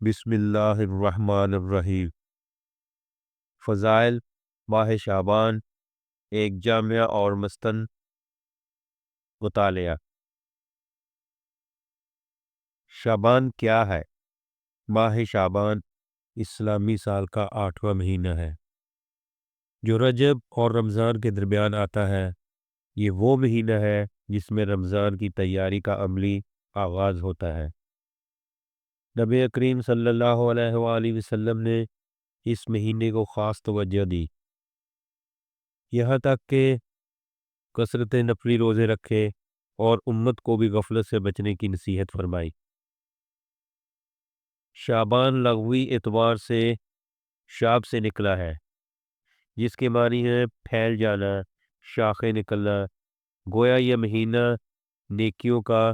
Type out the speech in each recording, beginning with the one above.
بسم اللہ الرحمن الرحیم۔ فضائل ماہ شعبان، ایک جامع اور مستند مطالعہ۔ شعبان کیا ہے؟ ماہ شعبان اسلامی سال کا 8واں مہینہ ہے جو رجب اور رمضان کے درمیان آتا ہے۔ یہ وہ مہینہ ہے جس میں رمضان کی تیاری کا عملی آغاز ہوتا ہے۔ نبی کریم صلی اللہ علیہ وآلہ وسلم نے اس مہینے کو خاص توجہ دی، یہاں تک کہ کثرت نفلی روزے رکھے اور امت کو بھی غفلت سے بچنے کی نصیحت فرمائی۔ شعبان لغوی اعتبار سے شعب سے نکلا ہے، جس کے معنی ہے پھیل جانا، شاخیں نکلنا۔ گویا یہ مہینہ نیکیوں کا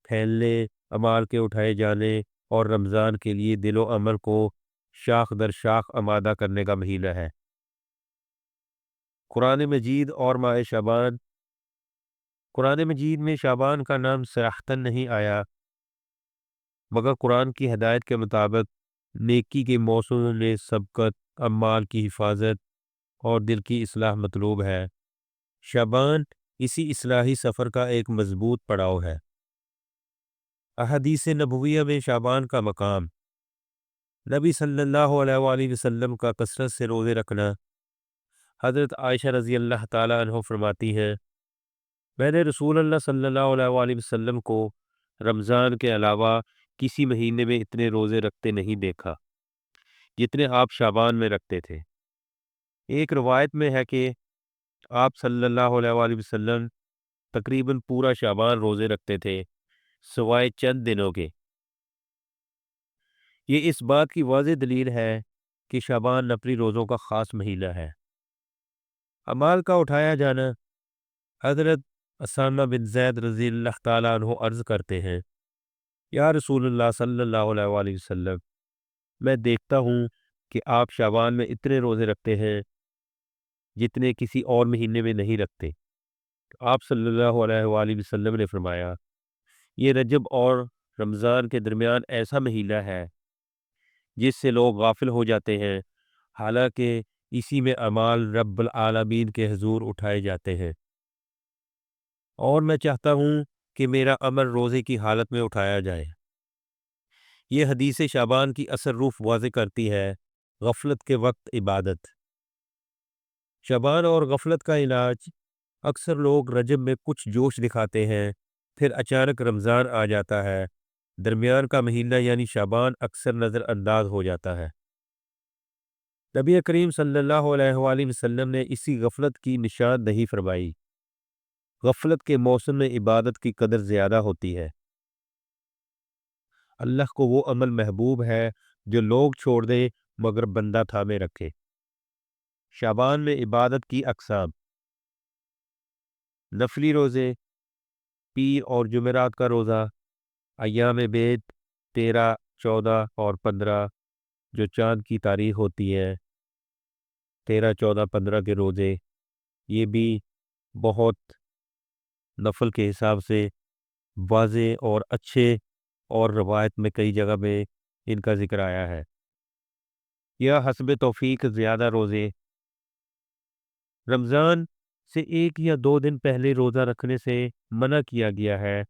پھیلنے، اعمال کے اٹھائے جانے اور رمضان کے لیے دل و عمل کو شاخ در شاخ آمادہ کرنے کا مہینہ ہے۔ قرآن مجید اور ماہ شعبان۔ قرآن مجید میں شعبان کا نام صراحتاً نہیں آیا، مگر قرآن کی ہدایت کے مطابق نیکی کے موسم میں سبقت، اعمال کی حفاظت اور دل کی اصلاح مطلوب ہے۔ شعبان اسی اصلاحی سفر کا ایک مضبوط پڑاؤ ہے۔ احادیث نبویہ میں شعبان کا مقام۔ نبی صلی اللہ علیہ وآلہ وسلم کا کثرت سے روزے رکھنا۔ حضرت عائشہ رضی اللہ تعالیٰ عنہ فرماتی ہیں، میں نے رسول اللہ صلی اللہ علیہ وآلہ وسلم کو رمضان کے علاوہ کسی مہینے میں اتنے روزے رکھتے نہیں دیکھا جتنے آپ شعبان میں رکھتے تھے۔ ایک روایت میں ہے کہ آپ صلی اللہ علیہ وآلہ وسلم تقریباً پورا شعبان روزے رکھتے تھے سوائے چند دنوں کے۔ یہ اس بات کی واضح دلیل ہے کہ شعبان نفلی روزوں کا خاص مہینہ ہے۔ اعمال کا اٹھایا جانا۔ حضرت اسامہ بن زید رضی اللہ تعالیٰ عنہ عرض کرتے ہیں، یا رسول اللہ صلی اللہ علیہ وآلہ وسلم، میں دیکھتا ہوں کہ آپ شعبان میں اتنے روزے رکھتے ہیں جتنے کسی اور مہینے میں نہیں رکھتے۔ آپ صلی اللہ علیہ وآلہ وسلم نے فرمایا، یہ رجب اور رمضان کے درمیان ایسا مہینہ ہے جس سے لوگ غافل ہو جاتے ہیں، حالانکہ اسی میں اعمال رب العالمین کے حضور اٹھائے جاتے ہیں، اور میں چاہتا ہوں کہ میرا عمل روزے کی حالت میں اٹھایا جائے۔ یہ حدیث شعبان کی اثر روح واضح کرتی ہے۔ غفلت کے وقت عبادت۔ شعبان اور غفلت کا علاج۔ اکثر لوگ رجب میں کچھ جوش دکھاتے ہیں، پھر اچانک رمضان آ جاتا ہے، درمیان کا مہینہ یعنی شعبان اکثر نظر انداز ہو جاتا ہے۔ نبی کریم صلی اللہ علیہ وآلہ وسلم نے اسی غفلت کی نشاندہی فرمائی۔ غفلت کے موسم میں عبادت کی قدر زیادہ ہوتی ہے۔ اللہ کو وہ عمل محبوب ہے جو لوگ چھوڑ دے مگر بندہ تھامے رکھے۔ شعبان میں عبادت کی اقسام۔ نفلی روزے، پیر اور جمعرات کا روزہ، ایام بیت 13، 14 اور 15 جو چاند کی تاریخ ہوتی ہے، 13، 14، 15 کے روزے، یہ بھی بہت نفل کے حساب سے واضح اور اچھے، اور روایت میں کئی جگہ میں ان کا ذکر آیا ہے۔ یا حسب توفیق زیادہ روزے۔ رمضان سے 1 یا 2 دن پہلے روزہ رکھنے سے منع کیا گیا ہے،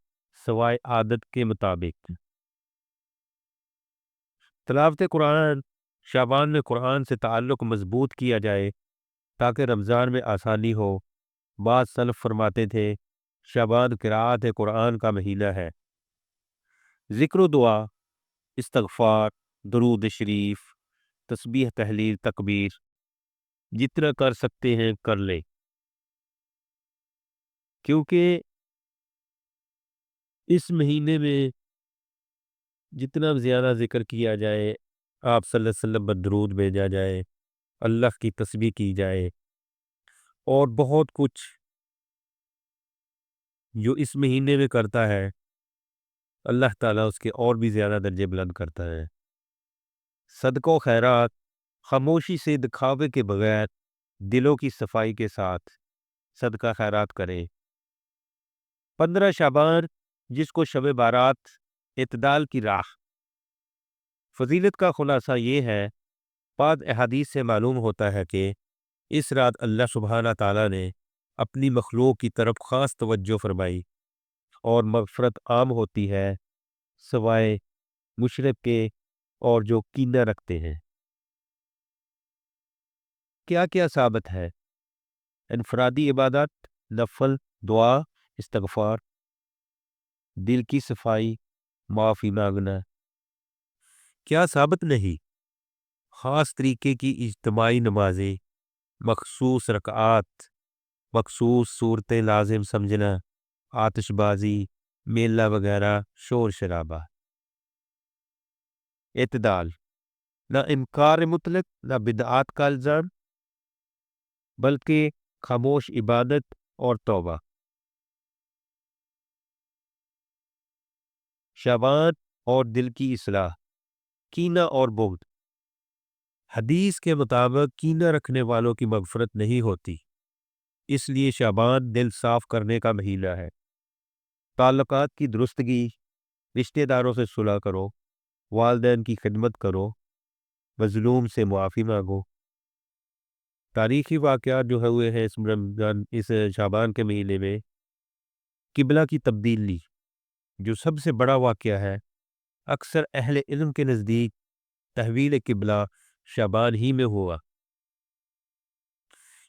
سوائے عادت کے مطابق۔ تلاوت قرآن۔ شعبان میں قرآن سے تعلق مضبوط کیا جائے تاکہ رمضان میں آسانی ہو۔ بعض سلف فرماتے تھے، شعبان قرأت قرآن کا مہینہ ہے۔ ذکر و دعا، استغفار، درود شریف، تسبیح، تحلیل، تکبیر، جتنا کر سکتے ہیں کر لیں، کیونکہ اس مہینے میں جتنا زیادہ ذکر کیا جائے، آپ صلی اللہ علیہ وسلم پر درود بھیجا جائے، اللہ کی تسبیح کی جائے، اور بہت کچھ جو اس مہینے میں کرتا ہے اللہ تعالیٰ اس کے اور بھی زیادہ درجے بلند کرتا ہے۔ صدقہ و خیرات۔ خاموشی سے، دکھاوے کے بغیر، دلوں کی صفائی کے ساتھ صدقہ خیرات کریں۔ 15 شعبان، جس کو شب بارات، اعتدال کی راہ۔ فضیلت کا خلاصہ یہ ہے، بعض احادیث سے معلوم ہوتا ہے کہ اس رات اللہ سبحانہ تعالیٰ نے اپنی مخلوق کی طرف خاص توجہ فرمائی اور مغفرت عام ہوتی ہے سوائے مشرک کے اور جو کینہ رکھتے ہیں۔ کیا کیا ثابت ہے؟ انفرادی عبادت، نفل، دعا، استغفار، دل کی صفائی، معافی مانگنا۔ کیا ثابت نہیں؟ خاص طریقے کی اجتماعی نمازیں، مخصوص رکعات، مخصوص صورتیں لازم سمجھنا، آتش بازی، میلہ وغیرہ، شور شرابہ۔ اعتدال، نہ انکار مطلق نہ بدعات کا الزام، بلکہ خاموش عبادت اور توبہ۔ شعبان اور دل کی اصلاح، کینہ اور بغض۔ حدیث کے مطابق کینہ رکھنے والوں کی مغفرت نہیں ہوتی، اس لیے شعبان دل صاف کرنے کا مہینہ ہے۔ تعلقات کی درستگی، رشتہ داروں سے صلح کرو، والدین کی خدمت کرو، مظلوم سے معافی مانگو۔ تاریخی واقعات جو ہوئے ہیں اس شعبان کے مہینے میں، قبلہ کی تبدیلی جو سب سے بڑا واقعہ ہے، اکثر اہل علم کے نزدیک تحویل قبلہ شعبان ہی میں ہوا۔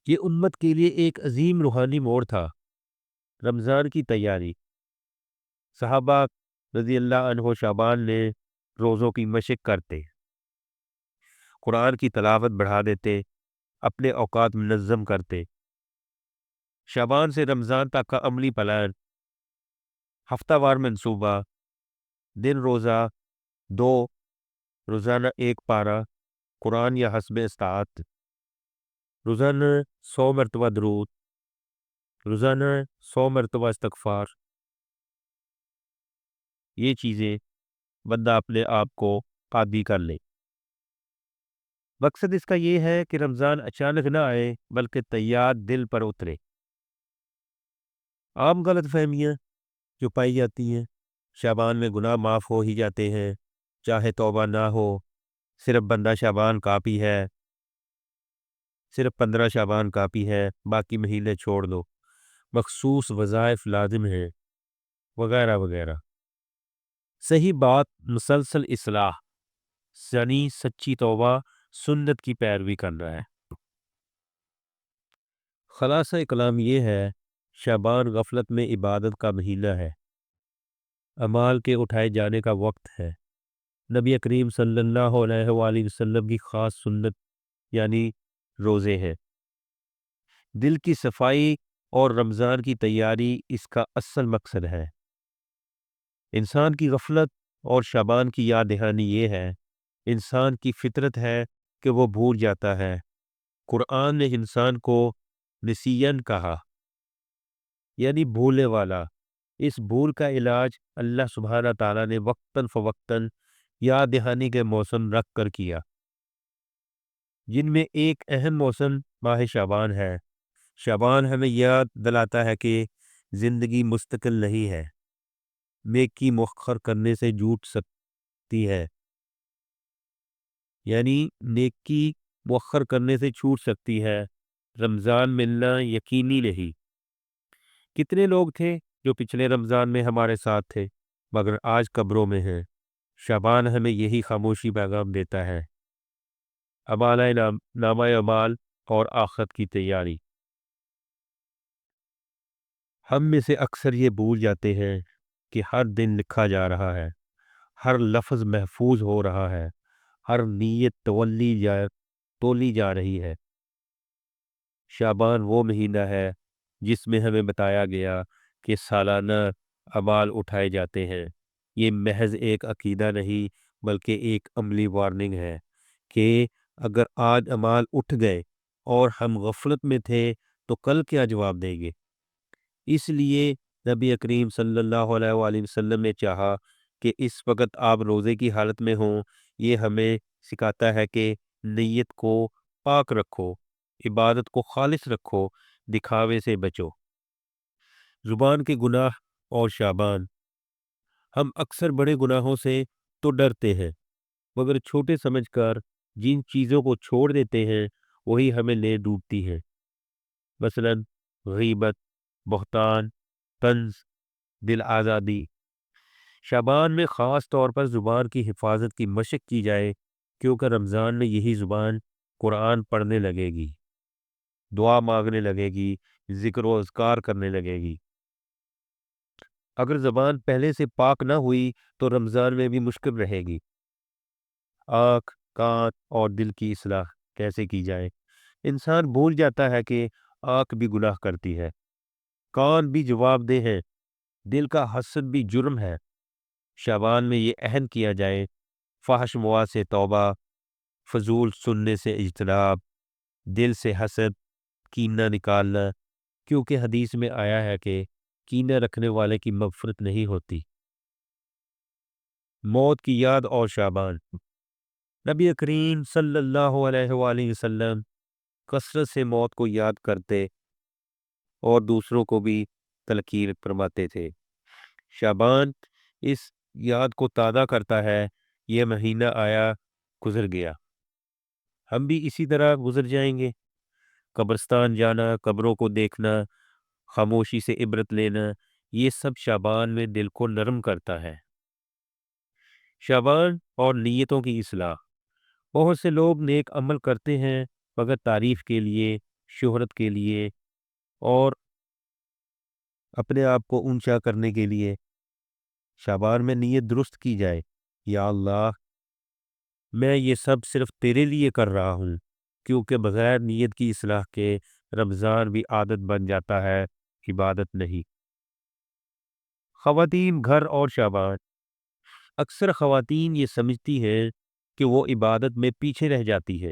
یہ امت کے لیے ایک عظیم روحانی موڑ تھا۔ رمضان کی تیاری، صحابہ رضی اللہ عنہ شعبان میں روزوں کی مشق کرتے، قرآن کی تلاوت بڑھا دیتے، اپنے اوقات منظم کرتے۔ شعبان سے رمضان تک کا عملی پلان، ہفتہ وار منصوبہ، دن روزہ 2، روزانہ 1 پارہ قرآن یا حسب استطاعت، روزانہ 100 مرتبہ درود، روزانہ 100 مرتبہ استغفار۔ یہ چیزیں بندہ اپنے آپ کو قادی کر لے۔ مقصد اس کا یہ ہے کہ رمضان اچانک نہ آئے بلکہ تیار دل پر اترے۔ عام غلط فہمیاں جو پائی جاتی ہیں، شعبان میں گناہ معاف ہو ہی جاتے ہیں، چاہے توبہ نہ ہو، صرف بندہ شعبان کافی ہے، صرف 15 شعبان کافی ہے، باقی مہینے چھوڑ دو، مخصوص وظائف لازم ہیں، وغیرہ وغیرہ۔ صحیح بات مسلسل اصلاح، یعنی سچی توبہ، سنت کی پیروی کر رہا ہے۔ خلاصہ کلام یہ ہے، شعبان غفلت میں عبادت کا مہینہ ہے، اعمال کے اٹھائے جانے کا وقت ہے۔ نبی کریم صلی اللہ علیہ وآلہ وسلم کی خاص سنت یعنی روزے ہیں۔ دل کی صفائی اور رمضان کی تیاری اس کا اصل مقصد ہے۔ انسان کی غفلت اور شعبان کی یاد دہانی یہ ہے، انسان کی فطرت ہے کہ وہ بھول جاتا ہے۔ قرآن نے انسان کو نسین کہا، یعنی بھولنے والا۔ اس بھول کا علاج اللہ سبحانہ تعالیٰ نے وقتاً فوقتاً یاد دہانی کے موسم رکھ کر کیا، جن میں ایک اہم موسم ماہ شعبان ہے۔ شعبان ہمیں یاد دلاتا ہے کہ زندگی مستقل نہیں ہے، نیکی مؤخر کرنے سے جھوٹ سکتی ہے، یعنی نیکی مؤخر کرنے سے چھوٹ سکتی ہے۔ رمضان ملنا یقینی نہیں۔ کتنے لوگ تھے جو پچھلے رمضان میں ہمارے ساتھ تھے مگر آج قبروں میں ہیں۔ شعبان ہمیں یہی خاموشی پیغام دیتا ہے۔ نامہ اعمال اور آخرت کی تیاری۔ ہم میں سے اکثر یہ بھول جاتے ہیں کہ ہر دن لکھا جا رہا ہے، ہر لفظ محفوظ ہو رہا ہے، ہر نیت تولی جا رہی ہے۔ شعبان وہ مہینہ ہے جس میں ہمیں بتایا گیا کہ سالانہ اعمال اٹھائے جاتے ہیں۔ یہ محض ایک عقیدہ نہیں بلکہ ایک عملی وارننگ ہے کہ اگر آج اعمال اٹھ گئے اور ہم غفلت میں تھے تو کل کیا جواب دیں گے۔ اس لیے نبی کریم صلی اللہ علیہ وآلہ وسلم نے چاہا کہ اس وقت آپ روزے کی حالت میں ہوں۔ یہ ہمیں سکھاتا ہے کہ نیت کو پاک رکھو، عبادت کو خالص رکھو، دکھاوے سے بچو۔ زبان کے گناہ اور شعبان، ہم اکثر بڑے گناہوں سے تو ڈرتے ہیں مگر چھوٹے سمجھ کر جن چیزوں کو چھوڑ دیتے ہیں وہی ہمیں لے ڈوبتی ہیں، مثلاً غیبت، بہتان، طنز، دل آزادی۔ شعبان میں خاص طور پر زبان کی حفاظت کی مشق کی جائے، کیونکہ رمضان میں یہی زبان قرآن پڑھنے لگے گی، دعا مانگنے لگے گی، ذکر و اذکار کرنے لگے گی۔ اگر زبان پہلے سے پاک نہ ہوئی تو رمضان میں بھی مشکل رہے گی۔ آنکھ، کان اور دل کی اصلاح کیسے کی جائے؟ انسان بھول جاتا ہے کہ آنکھ بھی گناہ کرتی ہے، کان بھی جواب دہ ہے، دل کا حسد بھی جرم ہے۔ شعبان میں یہ عہد کیا جائے، فحش مواد سے توبہ، فضول سننے سے اجتناب، دل سے حسد، کینہ نکالنا، کیونکہ حدیث میں آیا ہے کہ کینہ رکھنے والے کی مغفرت نہیں ہوتی۔ موت کی یاد اور شعبان۔ نبی کریم صلی اللہ علیہ وآلہ وسلم کثرت سے موت کو یاد کرتے اور دوسروں کو بھی تلقین فرماتے تھے۔ شعبان اس یاد کو تازہ کرتا ہے، یہ مہینہ آیا، گزر گیا، ہم بھی اسی طرح گزر جائیں گے۔ قبرستان جانا، قبروں کو دیکھنا، خاموشی سے عبرت لینا، یہ سب شعبان میں دل کو نرم کرتا ہے۔ شعبان اور نیتوں کی اصلاح۔ بہت سے لوگ نیک عمل کرتے ہیں مگر تعریف کے لیے، شہرت کے لیے اور اپنے آپ کو اونچا کرنے کے لیے۔ شعبان میں نیت درست کی جائے، یا اللہ میں یہ سب صرف تیرے لیے کر رہا ہوں، کیونکہ بغیر نیت کی اصلاح کے رمضان بھی عادت بن جاتا ہے، عبادت نہیں۔ خواتین، گھر اور شعبان۔ اکثر خواتین یہ سمجھتی ہیں کہ وہ عبادت میں پیچھے رہ جاتی ہے،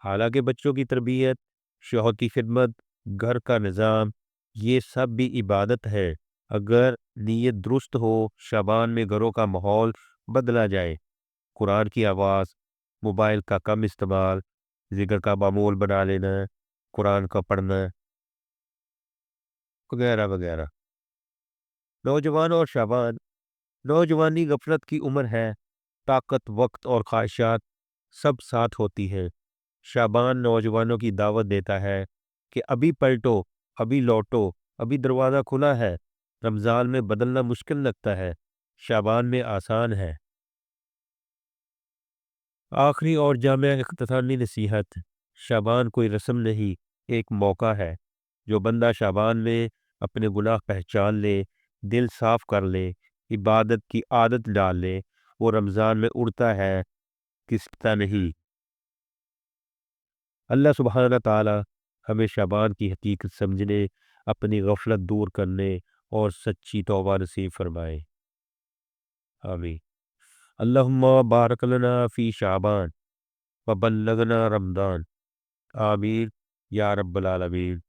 حالانکہ بچوں کی تربیت، شوہر کی خدمت، گھر کا نظام، یہ سب بھی عبادت ہے۔ اگر نیت درست ہو، شعبان میں گھروں کا ماحول بدلا جائے، قرآن کی آواز، موبائل کا کم استعمال، ذکر کا معمول بنا لینا، قرآن کا پڑھنا وغیرہ وغیرہ۔ نوجوان اور شعبان۔ نوجوانی غفلت کی عمر ہے، طاقت، وقت اور خواہشات سب ساتھ ہوتی ہیں۔ شعبان نوجوانوں کی دعوت دیتا ہے کہ ابھی پلٹو، ابھی لوٹو، ابھی دروازہ کھلا ہے۔ رمضان میں بدلنا مشکل لگتا ہے، شعبان میں آسان ہے۔ آخری اور جامع اختصاری نصیحت۔ شعبان کوئی رسم نہیں، ایک موقع ہے۔ جو بندہ شعبان میں اپنے گناہ پہچان لے، دل صاف کر لے، عبادت کی عادت ڈال لے، وہ رمضان میں اڑتا ہے، کستا نہیں۔ اللہ سبحانہ تعالی ہمیں شعبان کی حقیقت سمجھنے، اپنی غفلت دور کرنے اور سچی توبہ نصیب فرمائے، آمین۔ اللہم بارک لنا فی شعبان وبلغنا رمضان، آمین یا رب العالمین۔